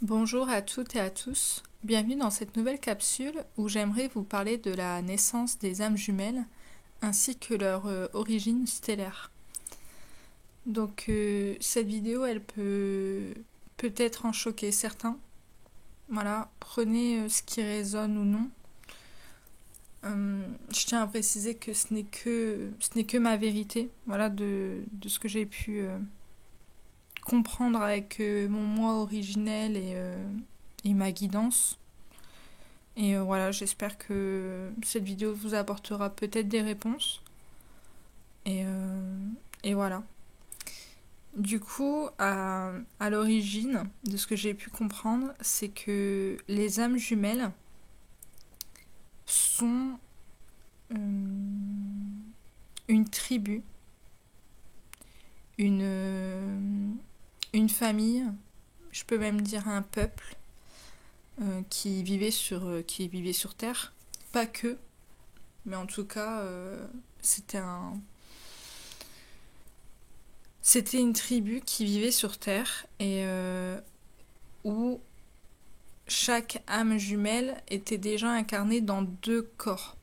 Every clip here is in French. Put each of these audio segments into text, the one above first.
Bonjour à toutes et à tous, bienvenue dans cette nouvelle capsule où j'aimerais vous parler de la naissance des âmes jumelles ainsi que leur origine stellaire. Donc cette vidéo elle peut peut-être en choquer certains. Voilà, prenez ce qui résonne ou non. Je tiens à préciser que ce n'est que ma vérité, voilà, de ce que j'ai pu comprendre avec mon moi originel et ma guidance. Et voilà, j'espère que cette vidéo vous apportera peut-être des réponses. Et, euh, et voilà. Du coup, à l'origine de ce que j'ai pu comprendre, c'est que les âmes jumelles sont une tribu, une famille, je peux même dire un peuple qui vivait sur Terre. Pas que, mais en tout cas, c'était une tribu qui vivait sur Terre et où chaque âme jumelle était déjà incarnée dans deux corps.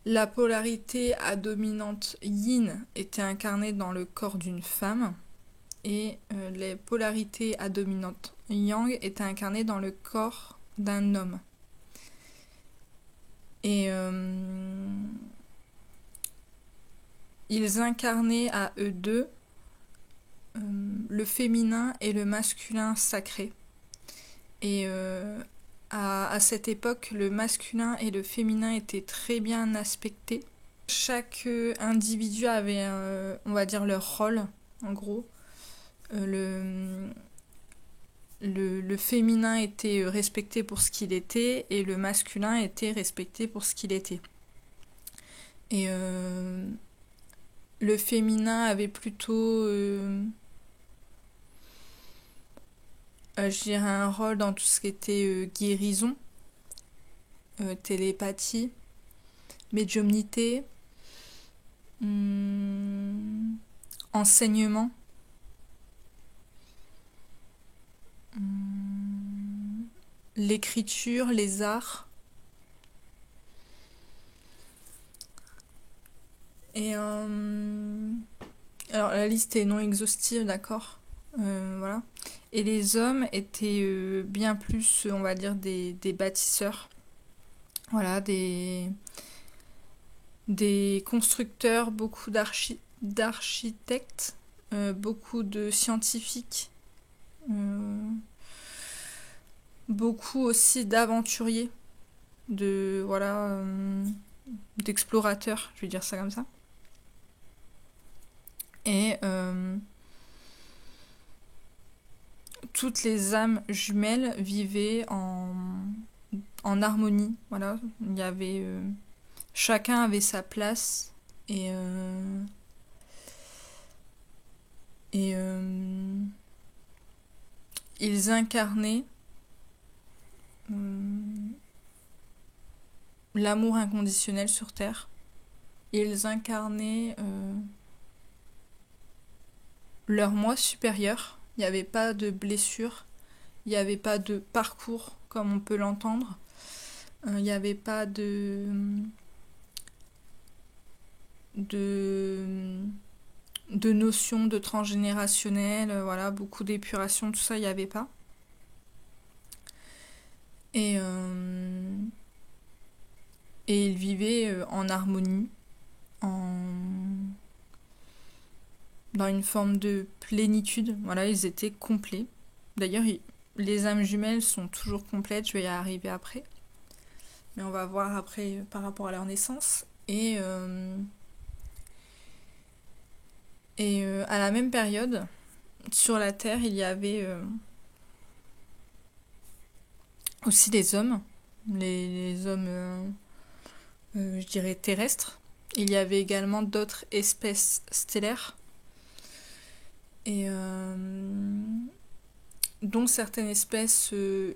La polarité à dominante yin était incarnée dans le corps d'une femme et les polarités à dominante yang étaient incarnées dans le corps d'un homme. Et ils incarnaient à eux deux le féminin et le masculin sacré. Et à cette époque, le masculin et le féminin étaient très bien aspectés. Chaque individu avait, on va dire, leur rôle, en gros. Le féminin était respecté pour ce qu'il était et le masculin était respecté pour ce qu'il était. Et le féminin avait plutôt, je dirais, un rôle dans tout ce qui était guérison, télépathie, médiumnité, enseignement, l'écriture, les arts. Et alors la liste est non exhaustive, d'accord, voilà. Et les hommes étaient bien plus, on va dire, des bâtisseurs, voilà, des constructeurs, beaucoup d'architectes, beaucoup de scientifiques, beaucoup aussi d'aventuriers, voilà, d'explorateurs, je vais dire ça comme ça. Et toutes les âmes jumelles vivaient en harmonie. Voilà, il y avait chacun avait sa place et ils incarnaient l'amour inconditionnel sur Terre. Ils incarnaient leur moi supérieur. Il n'y avait pas de blessure, il n'y avait pas de parcours comme on peut l'entendre. Il n'y avait pas de notion de transgénérationnel, voilà, beaucoup d'épuration, tout ça, il n'y avait pas. Et ils vivaient en harmonie, dans une forme de plénitude. Voilà, ils étaient complets. D'ailleurs, les âmes jumelles sont toujours complètes, je vais y arriver après. Mais on va voir après par rapport à leur naissance. Et à la même période, sur la Terre, il y avait aussi les hommes, les hommes, je dirais, terrestres. Il y avait également d'autres espèces stellaires, et dont certaines espèces, je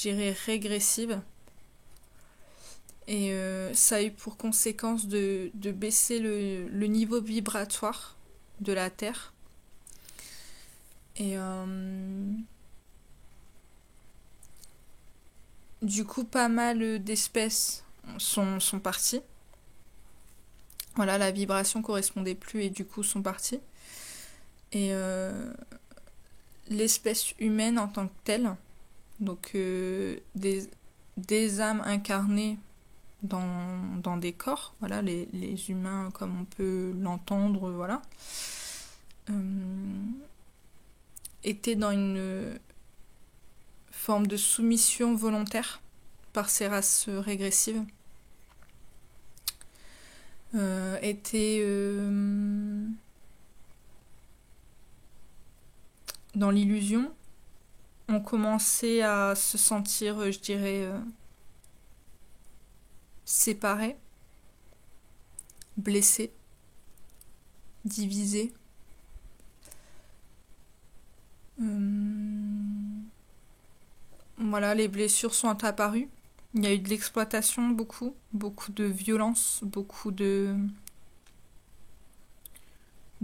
dirais, régressives. Et ça a eu pour conséquence de baisser le niveau vibratoire de la Terre. Et du coup, pas mal d'espèces sont parties. Voilà, la vibration correspondait plus et du coup sont parties. Et l'espèce humaine en tant que telle, donc des âmes incarnées dans des corps, voilà, les humains comme on peut l'entendre, voilà, étaient dans une forme de soumission volontaire par ces races régressives. Étaient dans l'illusion, ont commencé à se sentir, je dirais, séparés, blessés, divisés. Voilà, les blessures sont apparues. Il y a eu de l'exploitation, beaucoup de violence, beaucoup de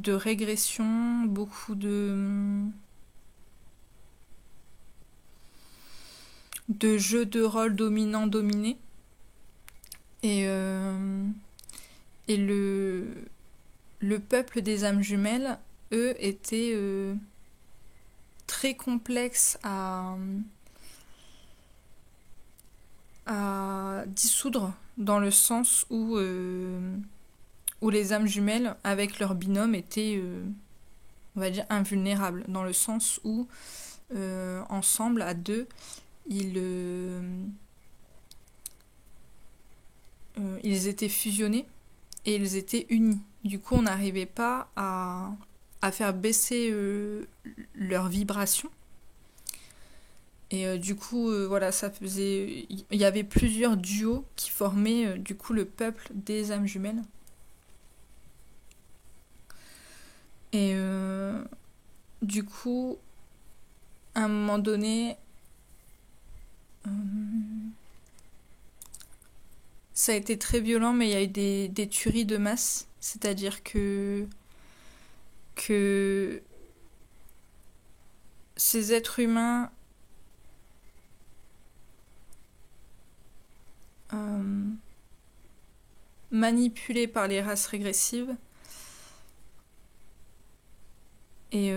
régression, beaucoup de jeux de rôle dominant-dominé. Et le peuple des âmes jumelles, eux, étaient très complexes à dissoudre, dans le sens où les âmes jumelles, avec leur binôme, étaient, on va dire, invulnérables, dans le sens où, ensemble, à deux, ils étaient fusionnés et ils étaient unis. Du coup, on n'arrivait pas à faire baisser leur vibration. Et du coup, voilà, ça faisait... Il y avait plusieurs duos qui formaient du coup le peuple des âmes jumelles. Et du coup, à un moment donné, ça a été très violent, mais il y a eu des tueries de masse. C'est-à-dire que ces êtres humains manipulés par les races régressives et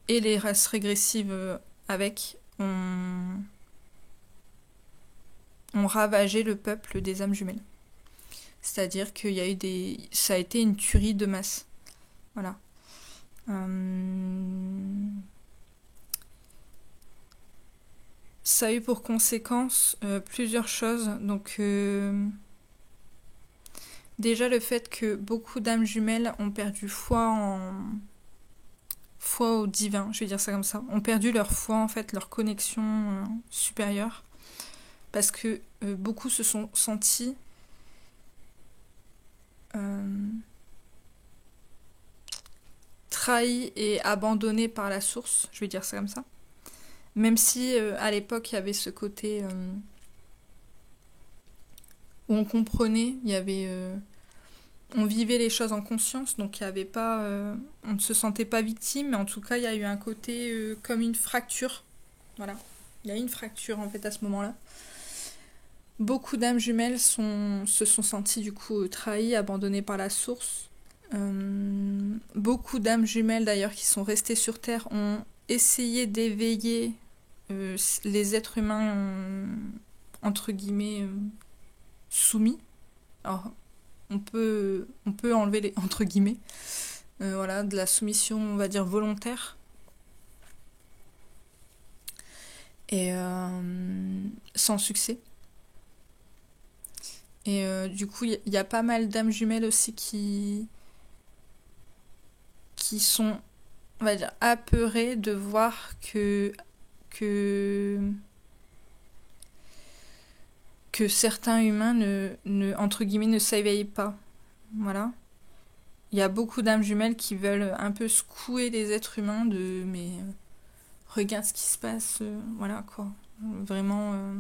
les races régressives avec ont ravagé le peuple des âmes jumelles. C'est-à-dire qu'il y a eu ça a été une tuerie de masse. Voilà. Ça a eu pour conséquence plusieurs choses. Donc, déjà le fait que beaucoup d'âmes jumelles ont perdu foi au divin, je vais dire ça comme ça, ont perdu leur foi, en fait, leur connexion supérieure, parce que beaucoup se sont sentis trahis et abandonnés par la source, je vais dire ça comme ça. Même si à l'époque il y avait ce côté où on comprenait, il y avait on vivait les choses en conscience, donc il y avait pas on ne se sentait pas victime, mais en tout cas il y a eu un côté comme une fracture. Voilà. Il y a eu une fracture en fait à ce moment-là. Beaucoup d'âmes jumelles se sont senties du coup trahies, abandonnées par la source. Beaucoup d'âmes jumelles d'ailleurs qui sont restées sur Terre ont essayé d'éveiller les êtres humains entre guillemets soumis. Alors on peut enlever les entre guillemets. Voilà, de la soumission on va dire volontaire. Et sans succès. Et du coup, il y a pas mal d'âmes jumelles aussi qui sont, on va dire, apeurées de voir que certains humains entre guillemets, ne s'éveillent pas. Voilà. Il y a beaucoup d'âmes jumelles qui veulent un peu secouer les êtres humains mais regarde ce qui se passe, voilà quoi. Vraiment,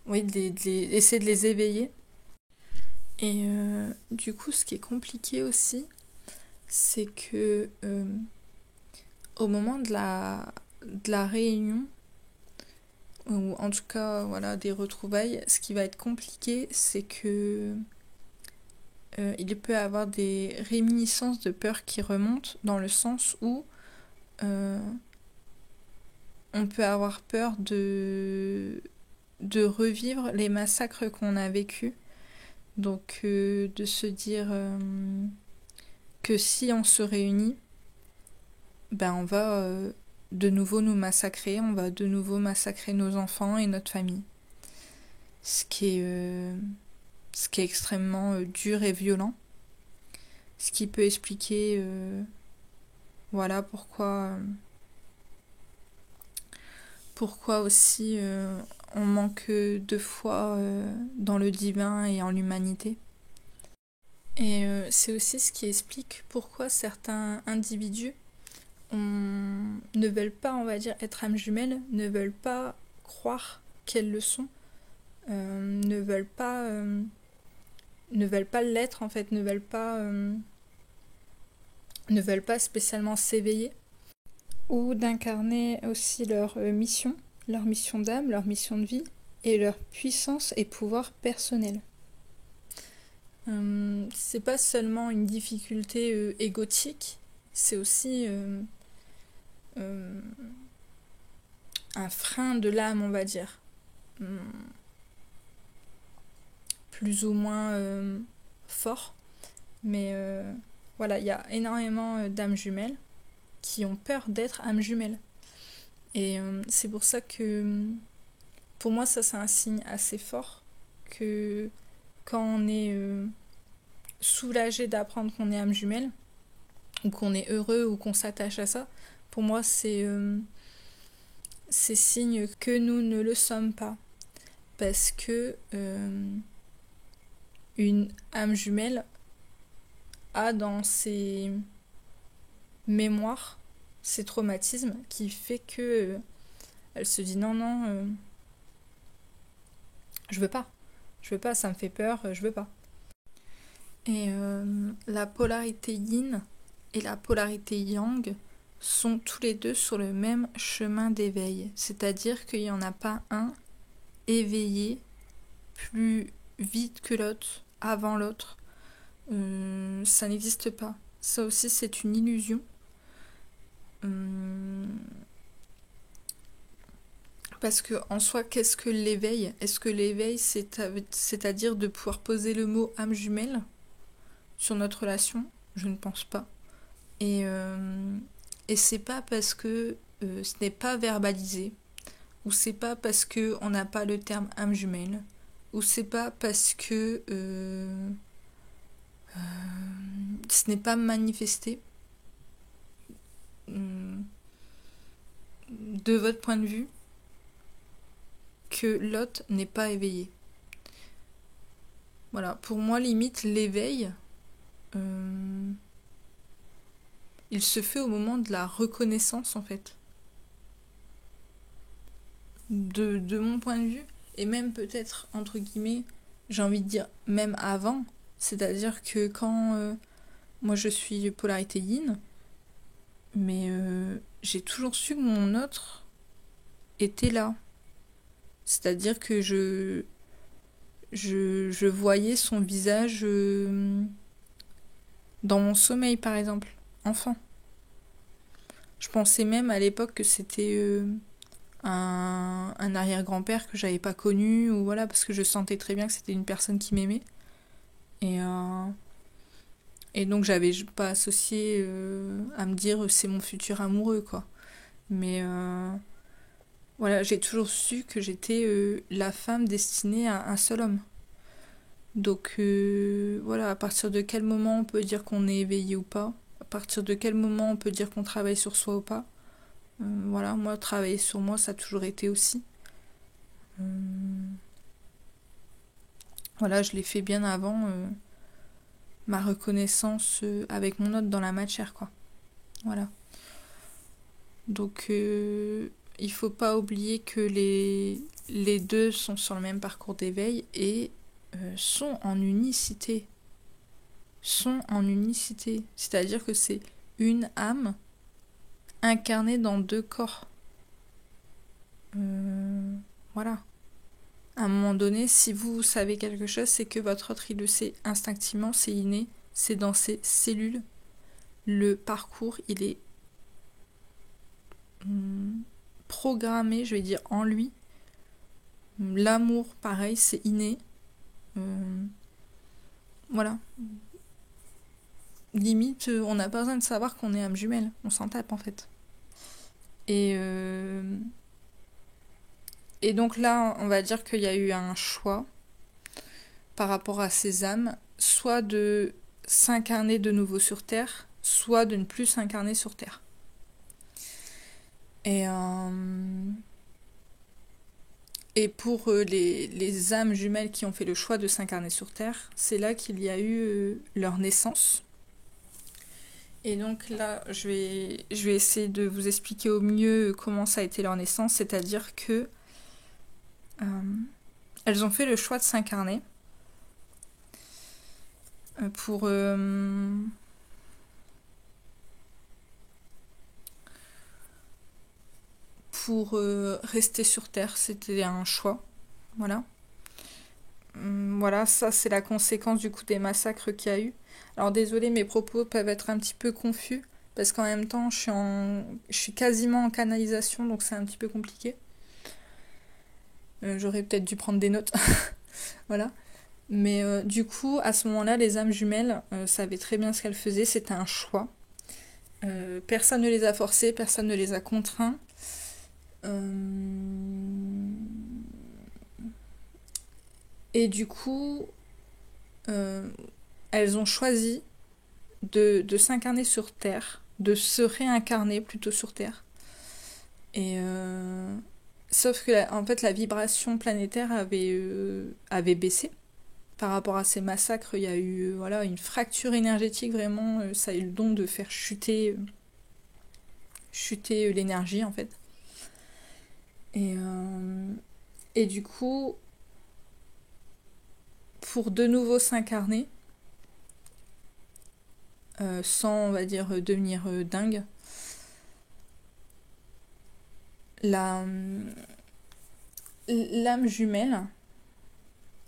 oui, essayer de les éveiller. Et du coup, ce qui est compliqué aussi, c'est que au moment de la réunion, ou en tout cas voilà, des retrouvailles, ce qui va être compliqué, c'est que il peut y avoir des réminiscences de peur qui remontent dans le sens où euh, on peut avoir peur de revivre les massacres qu'on a vécus. Donc de se dire que si on se réunit, ben on va de nouveau nous massacrer, on va de nouveau massacrer nos enfants et notre famille. Ce qui est extrêmement dur et violent. Ce qui peut expliquer voilà pourquoi aussi on manque de foi dans le divin et en l'humanité. Et c'est aussi ce qui explique pourquoi certains individus ne veulent pas, on va dire, être âmes jumelles, ne veulent pas croire qu'elles le sont, ne veulent pas l'être en fait, ne veulent pas spécialement s'éveiller ou d'incarner aussi leur mission d'âme, leur mission de vie et leur puissance et pouvoir personnel. C'est pas seulement une difficulté égotique, c'est aussi un frein de l'âme, on va dire. Plus ou moins fort. Mais voilà, il y a énormément d'âmes jumelles qui ont peur d'être âmes jumelles. Et c'est pour ça que, pour moi, ça c'est un signe assez fort que quand on est soulagé d'apprendre qu'on est âme jumelle, ou qu'on est heureux, ou qu'on s'attache à ça, pour moi c'est signe que nous ne le sommes pas. Parce que une âme jumelle a dans ses mémoires, ses traumatismes, qui fait que elle se dit non, je veux pas, ça me fait peur, je veux pas. Et la polarité yin et la polarité yang sont tous les deux sur le même chemin d'éveil. C'est-à-dire qu'il n'y en a pas un éveillé plus vite que l'autre, avant l'autre. Ça n'existe pas. Ça aussi, c'est une illusion. Parce que en soi, qu'est-ce que l'éveil ? Est-ce que l'éveil, c'est-à-dire de pouvoir poser le mot âme jumelle sur notre relation ? Je ne pense pas. Et c'est pas parce que ce n'est pas verbalisé, ou c'est pas parce que on n'a pas le terme âme jumelle, ou c'est pas parce que ce n'est pas manifesté de votre point de vue que l'autre n'est pas éveillé. Voilà, pour moi, limite, l'éveil, il se fait au moment de la reconnaissance, en fait. De mon point de vue, et même peut-être, entre guillemets, j'ai envie de dire, même avant, c'est-à-dire que quand moi je suis polarité yin, mais j'ai toujours su que mon autre était là. C'est-à-dire que je voyais son visage dans mon sommeil, par exemple, enfant. Je pensais même à l'époque que c'était un arrière-grand-père que j'avais pas connu, ou voilà, parce que je sentais très bien que c'était une personne qui m'aimait. Et donc j'avais pas associé à me dire c'est mon futur amoureux, quoi. Mais voilà, j'ai toujours su que j'étais la femme destinée à un seul homme. Donc voilà, à partir de quel moment on peut dire qu'on est éveillé ou pas, à partir de quel moment on peut dire qu'on travaille sur soi ou pas. Voilà, moi, travailler sur moi, ça a toujours été aussi. Voilà, je l'ai fait bien avant ma reconnaissance avec mon autre dans la matière, quoi. Voilà. Donc, il faut pas oublier que les deux sont sur le même parcours d'éveil et sont en unicité. C'est-à-dire que c'est une âme incarner dans 2 corps. Voilà. À un moment donné, si vous savez quelque chose, c'est que votre autre, il le sait instinctivement, c'est inné, c'est dans ses cellules. Le parcours, il est programmé, je vais dire, en lui. L'amour, pareil, c'est inné. Voilà. Limite, on n'a pas besoin de savoir qu'on est âme jumelle. On s'en tape, en fait. Et donc là, on va dire qu'il y a eu un choix par rapport à ces âmes, soit de s'incarner de nouveau sur Terre, soit de ne plus s'incarner sur Terre. Et pour les âmes jumelles qui ont fait le choix de s'incarner sur Terre, c'est là qu'il y a eu leur naissance. Et donc là, je vais essayer de vous expliquer au mieux comment ça a été leur naissance, c'est-à-dire que elles ont fait le choix de s'incarner pour rester sur Terre. C'était un choix. Voilà. Voilà, ça c'est la conséquence du coup des massacres qu'il y a eu. Alors désolé, mes propos peuvent être un petit peu confus, parce qu'en même temps je suis quasiment en canalisation, donc c'est un petit peu compliqué. J'aurais peut-être dû prendre des notes. Voilà. Mais du coup, à ce moment-là, les âmes jumelles savaient très bien ce qu'elles faisaient, c'était un choix. Personne ne les a forcées, personne ne les a contraints. Et du coup, elles ont choisi de s'incarner sur Terre, de se réincarner plutôt sur Terre. Et sauf que en fait la vibration planétaire avait baissé par rapport à ces massacres. Il y a eu voilà une fracture énergétique, vraiment. Ça a eu le don de faire chuter l'énergie en fait. Et du coup, pour de nouveau s'incarner, sans, on va dire, devenir dingue, l'âme jumelle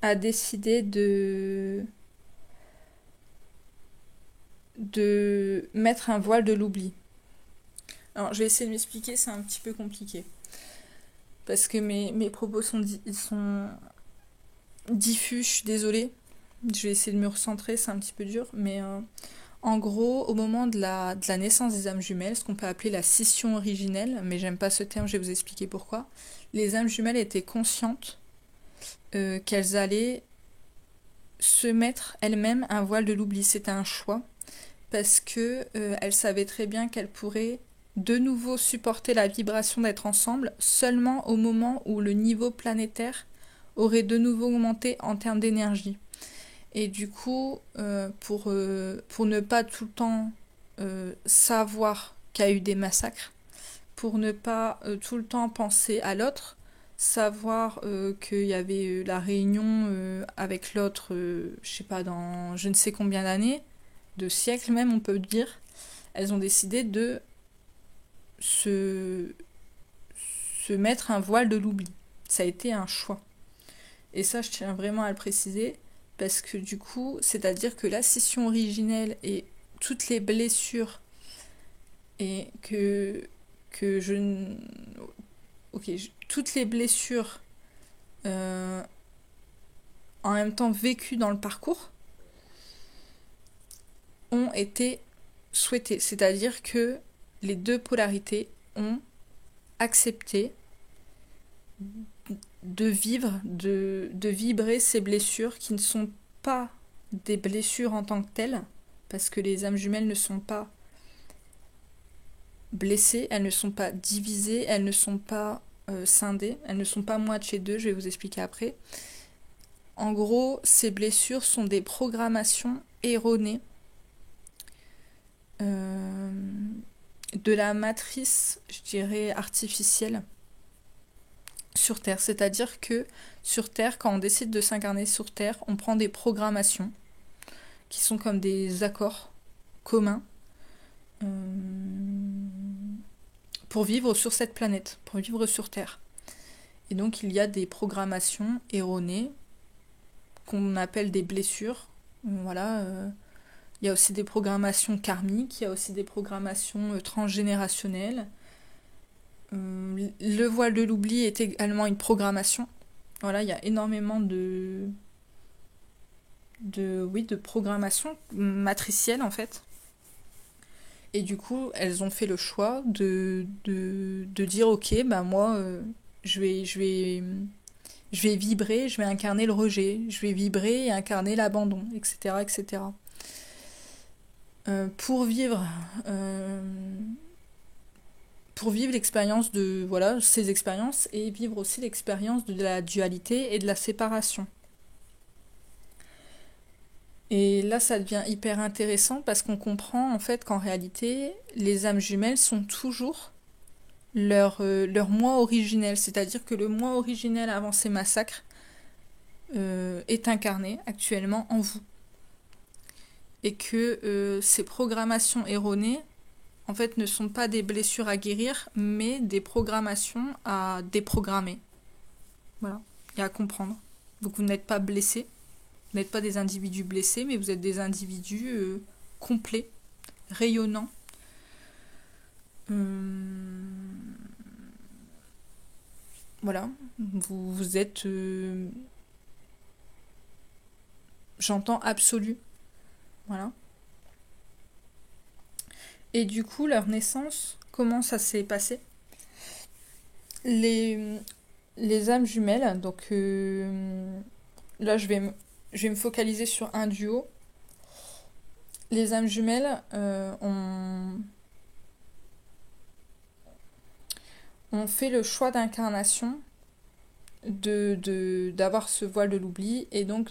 a décidé de mettre un voile de l'oubli. Alors, je vais essayer de m'expliquer, c'est un petit peu compliqué. Parce que mes propos sont diffus, je suis désolée. Je vais essayer de me recentrer, c'est un petit peu dur. Mais en gros, au moment de la naissance des âmes jumelles, ce qu'on peut appeler la scission originelle, mais j'aime pas ce terme, je vais vous expliquer pourquoi, les âmes jumelles étaient conscientes qu'elles allaient se mettre elles-mêmes un voile de l'oubli. C'était un choix, parce que elles savaient très bien qu'elles pourraient de nouveau supporter la vibration d'être ensemble seulement au moment où le niveau planétaire aurait de nouveau augmenté en termes d'énergie. Et du coup, pour ne pas tout le temps savoir qu'il y a eu des massacres, pour ne pas tout le temps penser à l'autre, savoir qu'il y avait la réunion avec l'autre, je sais pas, dans je ne sais combien d'années, de siècles même, on peut dire, elles ont décidé de se mettre un voile de l'oubli. Ça a été un choix. Et ça, je tiens vraiment à le préciser, parce que du coup, c'est-à-dire que la scission originelle et toutes les blessures et toutes les blessures en même temps vécues dans le parcours ont été souhaitées. C'est-à-dire que les deux polarités ont accepté de vibrer ces blessures qui ne sont pas des blessures en tant que telles, parce que les âmes jumelles ne sont pas blessées, elles ne sont pas divisées, elles ne sont pas scindées, elles ne sont pas moitié deux, je vais vous expliquer après. En gros, ces blessures sont des programmations erronées de la matrice, je dirais, artificielle sur Terre. C'est-à-dire que sur Terre, quand on décide de s'incarner sur Terre, on prend des programmations qui sont comme des accords communs pour vivre sur cette planète, pour vivre sur Terre. Et donc il y a des programmations erronées qu'on appelle des blessures. Voilà. Il y a aussi des programmations karmiques, il y a aussi des programmations transgénérationnelles. Le voile de l'oubli est également une programmation. Voilà, il y a énormément de programmation matricielle en fait. Et du coup, elles ont fait le choix de dire ok, bah moi, je vais vibrer, je vais incarner le rejet, je vais vibrer et incarner l'abandon, etc., etc. Pour vivre l'expérience de ces expériences et vivre aussi l'expérience de la dualité et de la séparation. Et là, ça devient hyper intéressant parce qu'on comprend en fait qu'en réalité, les âmes jumelles sont toujours leur moi originel. C'est-à-dire que le moi originel avant ces massacres est incarné actuellement en vous. Et que ces programmations erronées, en fait, ne sont pas des blessures à guérir, mais des programmations à déprogrammer. Voilà, et à comprendre. Donc vous n'êtes pas blessés. Vous n'êtes pas des individus blessés, mais vous êtes des individus complets, rayonnants. Voilà, vous êtes, j'entends absolu. Voilà. Et du coup, leur naissance, comment ça s'est passé? Les âmes jumelles, donc là je vais me focaliser sur un duo. Les âmes jumelles ont fait le choix d'incarnation d'avoir ce voile de l'oubli. Et donc,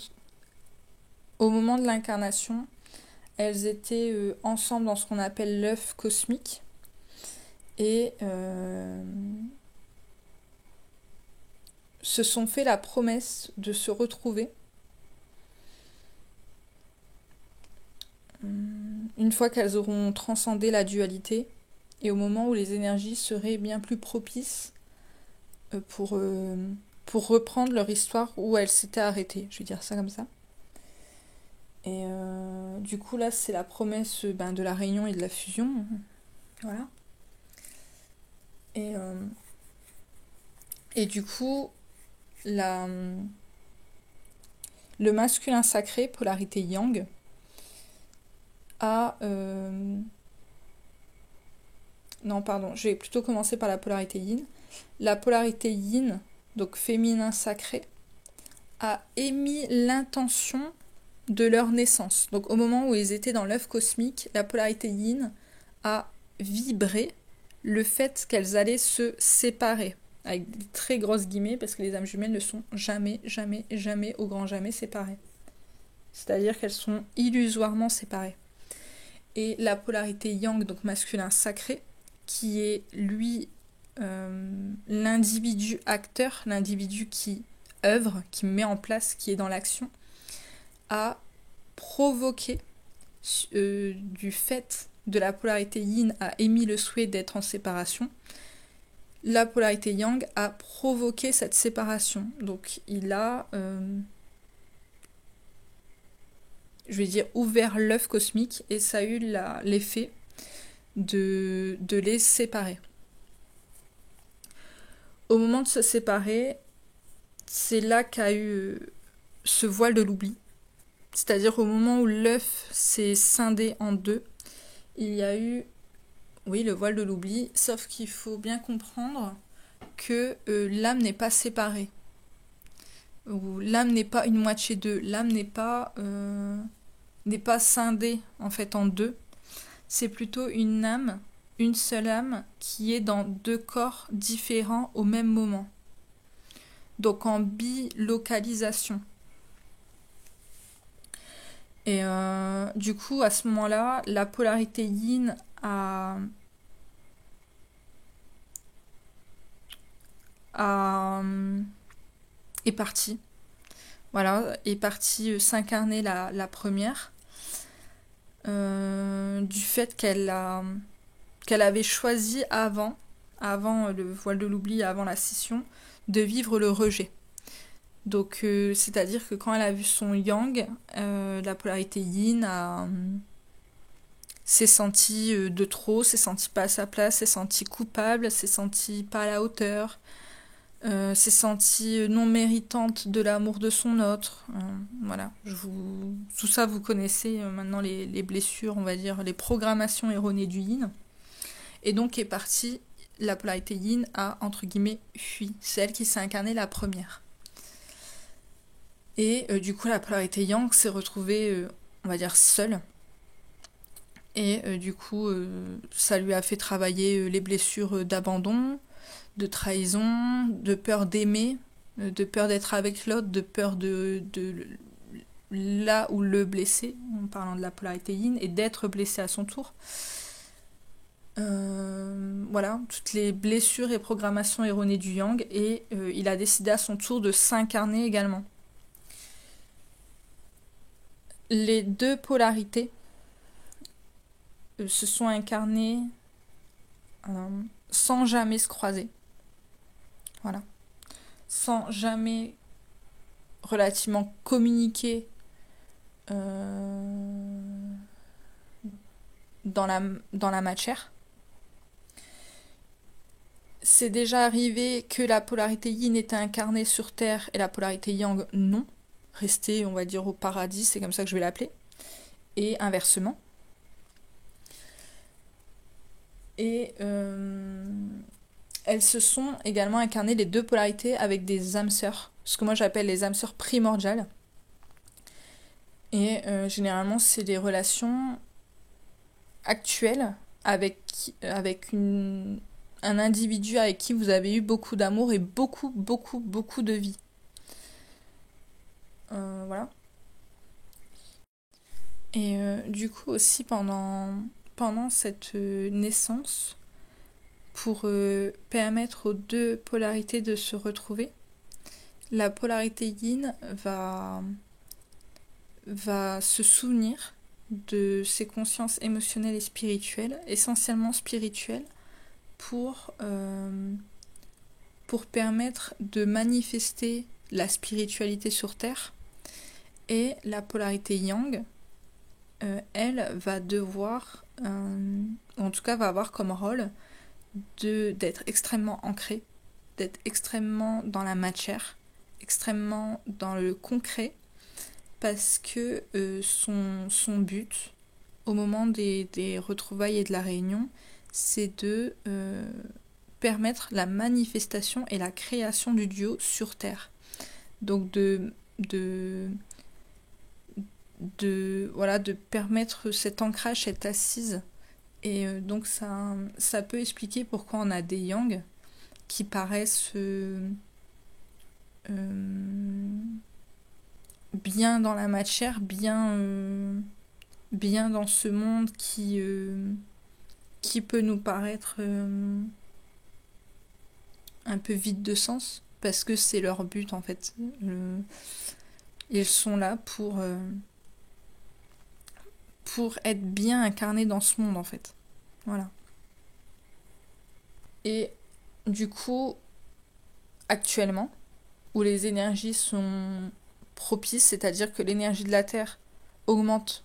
au moment de l'incarnation, elles étaient ensemble dans ce qu'on appelle l'œuf cosmique. Et se sont fait la promesse de se retrouver une fois qu'elles auront transcendé la dualité et au moment où les énergies seraient bien plus propices pour reprendre leur histoire où elles s'étaient arrêtées. Je vais dire ça comme ça. Et du coup là c'est la promesse de la réunion et de la fusion. Voilà. Et du coup le masculin sacré, polarité yang, non, pardon, je vais plutôt commencer par la polarité yin. La polarité yin, donc féminin sacré, a émis l'intention de leur naissance. Donc au moment où ils étaient dans l'œuf cosmique, la polarité yin a vibré le fait qu'elles allaient se séparer. Avec des très grosses guillemets, parce que les âmes jumelles ne sont jamais, jamais, jamais, au grand jamais séparées. C'est-à-dire qu'elles sont illusoirement séparées. Et la polarité yang, donc masculin sacré, qui est lui l'individu acteur, l'individu qui œuvre, qui met en place, qui est dans l'action, a provoqué du fait de la polarité yin a émis le souhait d'être en séparation. La polarité yang a provoqué cette séparation. Donc il a ouvert l'œuf cosmique et ça a eu l'effet de les séparer. Au moment de se séparer, c'est là qu'a eu ce voile de l'oubli. C'est-à-dire au moment où l'œuf s'est scindé en deux, il y a eu, le voile de l'oubli, sauf qu'il faut bien comprendre que l'âme n'est pas séparée. Ou l'âme n'est pas une moitié d'eux. L'âme n'est pas scindée en fait en deux. C'est plutôt une âme, une seule âme qui est dans deux corps différents au même moment. Donc en bilocalisation. Et du coup, à ce moment-là, la polarité yin est partie. Voilà, est partie s'incarner la première. Du fait qu'elle avait choisi avant avant le voile de l'oubli, avant la scission, de vivre le rejet. Donc, c'est-à-dire que quand elle a vu son yang, la polarité yin s'est sentie de trop, s'est sentie pas à sa place, s'est sentie coupable, s'est sentie pas à la hauteur, s'est sentie non méritante de l'amour de son autre. Voilà, tout ça vous connaissez maintenant les blessures, on va dire, les programmations erronées du yin. Et donc est partie, la polarité yin a, entre guillemets, fui. C'est elle qui s'est incarnée la première. Et du coup, la polarité yang s'est retrouvée, on va dire, seule. Et du coup, ça lui a fait travailler les blessures d'abandon, de trahison, de peur d'aimer, de peur d'être avec l'autre, de peur de là où le blesser, en parlant de la polarité yin, et d'être blessé à son tour. Voilà, toutes les blessures et programmations erronées du yang, et il a décidé à son tour de s'incarner également. Les deux polarités se sont incarnées sans jamais se croiser. Voilà. Sans jamais relativement communiquer dans la matière. C'est déjà arrivé que la polarité yin était incarnée sur Terre et la polarité yang non. Restée, on va dire, au paradis, c'est comme ça que je vais l'appeler. Et inversement. Et elles se sont également incarnées les deux polarités avec des âmes sœurs, ce que moi j'appelle les âmes sœurs primordiales. Et généralement, c'est des relations actuelles avec un individu avec qui vous avez eu beaucoup d'amour et beaucoup de vie. Voilà. Et du coup aussi pendant cette naissance, pour permettre aux deux polarités de se retrouver, la polarité yin va se souvenir de ses consciences émotionnelles et spirituelles, essentiellement spirituelles, pour permettre de manifester la spiritualité sur Terre. Et la polarité yang, elle va devoir, en tout cas va avoir comme rôle d'être extrêmement ancrée, d'être extrêmement dans la matière, extrêmement dans le concret, parce que son but, au moment des retrouvailles et de la réunion, c'est de permettre la manifestation et la création du duo sur Terre. Donc de permettre cet ancrage, cette assise. Et donc ça peut expliquer pourquoi on a des yang qui paraissent bien dans la matière, bien dans ce monde qui peut nous paraître un peu vide de sens, parce que c'est leur but en fait. Ils sont là pour être bien incarnés dans ce monde en fait. Voilà. Et du coup, actuellement, où les énergies sont propices, c'est-à-dire que l'énergie de la Terre augmente,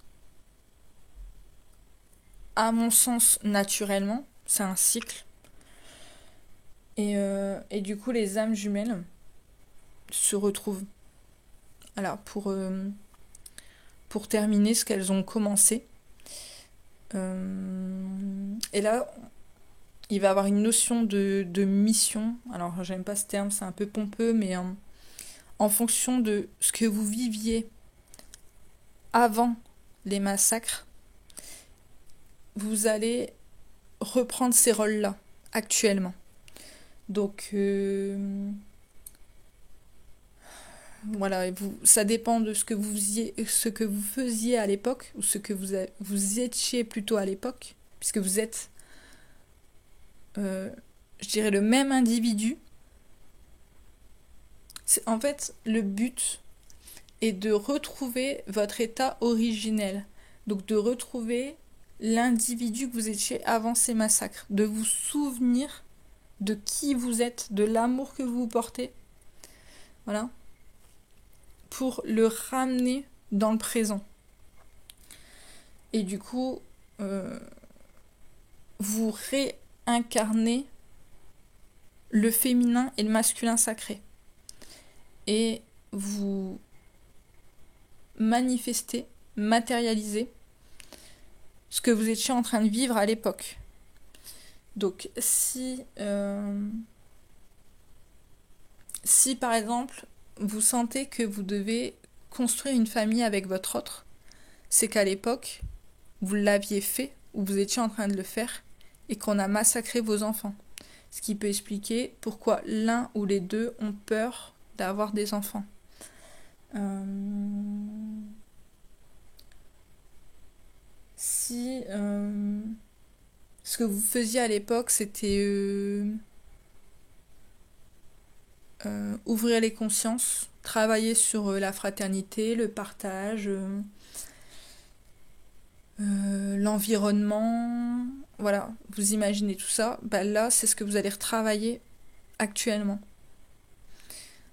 à mon sens, naturellement, c'est un cycle. Et du coup, les âmes jumelles se retrouvent. Alors, pour terminer ce qu'elles ont commencé, et là, il va y avoir une notion de mission. Alors, j'aime pas ce terme, c'est un peu pompeux, mais en fonction de ce que vous viviez avant les massacres, vous allez reprendre ces rôles-là, actuellement. Donc, voilà, ça dépend de ce que vous faisiez à l'époque, ou ce que vous étiez plutôt à l'époque, puisque vous êtes, je dirais, le même individu. En fait, le but est de retrouver votre état originel. Donc de retrouver l'individu que vous étiez avant ces massacres. De vous souvenir de qui vous êtes, de l'amour que vous portez. Voilà. Pour le ramener dans le présent. Et du coup, vous réincarnez le féminin et le masculin sacré. Et vous manifestez, matérialisez ce que vous étiez en train de vivre à l'époque. Donc si par exemple vous sentez que vous devez construire une famille avec votre autre, c'est qu'à l'époque vous l'aviez fait ou vous étiez en train de le faire et qu'on a massacré vos enfants. Ce qui peut expliquer pourquoi l'un ou les deux ont peur d'avoir des enfants. Si ce que vous faisiez à l'époque, c'était ouvrir les consciences, travailler sur la fraternité, le partage, l'environnement, voilà, vous imaginez tout ça, bah là c'est ce que vous allez retravailler actuellement.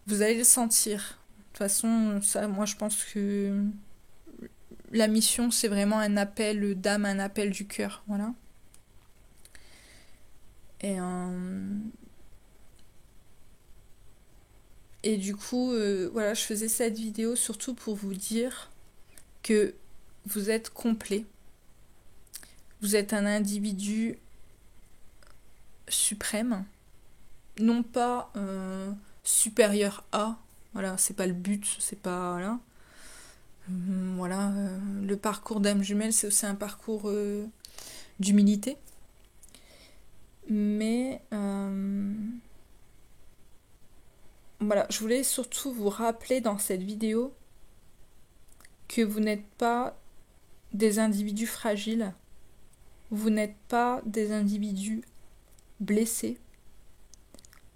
Vous allez le sentir. De toute façon, ça, moi je pense que la mission c'est vraiment un appel d'âme, un appel du cœur, voilà. Et du coup, voilà, je faisais cette vidéo surtout pour vous dire que vous êtes complet. Vous êtes un individu suprême, non pas supérieur à, voilà, c'est pas le but, c'est pas, voilà. Voilà, le parcours d'âme jumelle, c'est aussi un parcours d'humilité. Mais voilà, je voulais surtout vous rappeler dans cette vidéo que vous n'êtes pas des individus fragiles, vous n'êtes pas des individus blessés,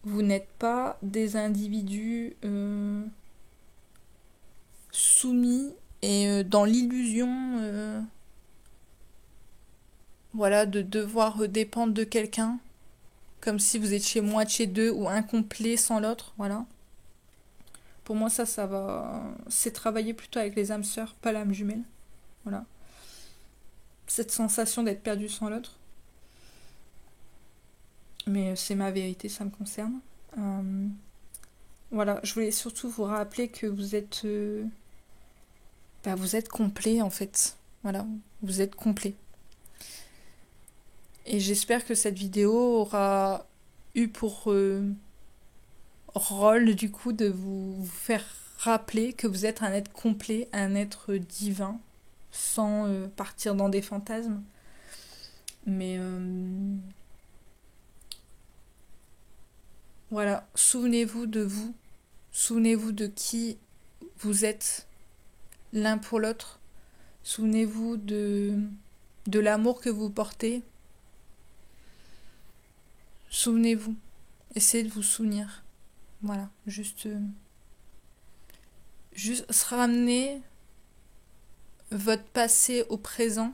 vous n'êtes pas des individus soumis et dans l'illusion voilà, de devoir dépendre de quelqu'un, comme si vous étiez moitié d'eux ou incomplet sans l'autre, voilà. Pour moi, ça va... C'est travailler plutôt avec les âmes sœurs, pas l'âme jumelle, voilà. Cette sensation d'être perdu sans l'autre. Mais c'est ma vérité, ça me concerne. Voilà, je voulais surtout vous rappeler que vous êtes complet en fait. Voilà, vous êtes complet. Et j'espère que cette vidéo aura eu pour rôle du coup de vous faire rappeler que vous êtes un être complet, un être divin, sans partir dans des fantasmes. Mais voilà, souvenez-vous de vous, souvenez-vous de qui vous êtes l'un pour l'autre, souvenez-vous de l'amour que vous portez, souvenez-vous, essayez de vous souvenir, voilà, juste se ramener votre passé au présent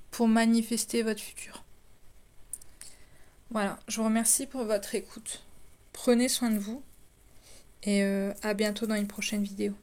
pour manifester votre futur. Voilà, je vous remercie pour votre écoute. Prenez soin de vous et à bientôt dans une prochaine vidéo.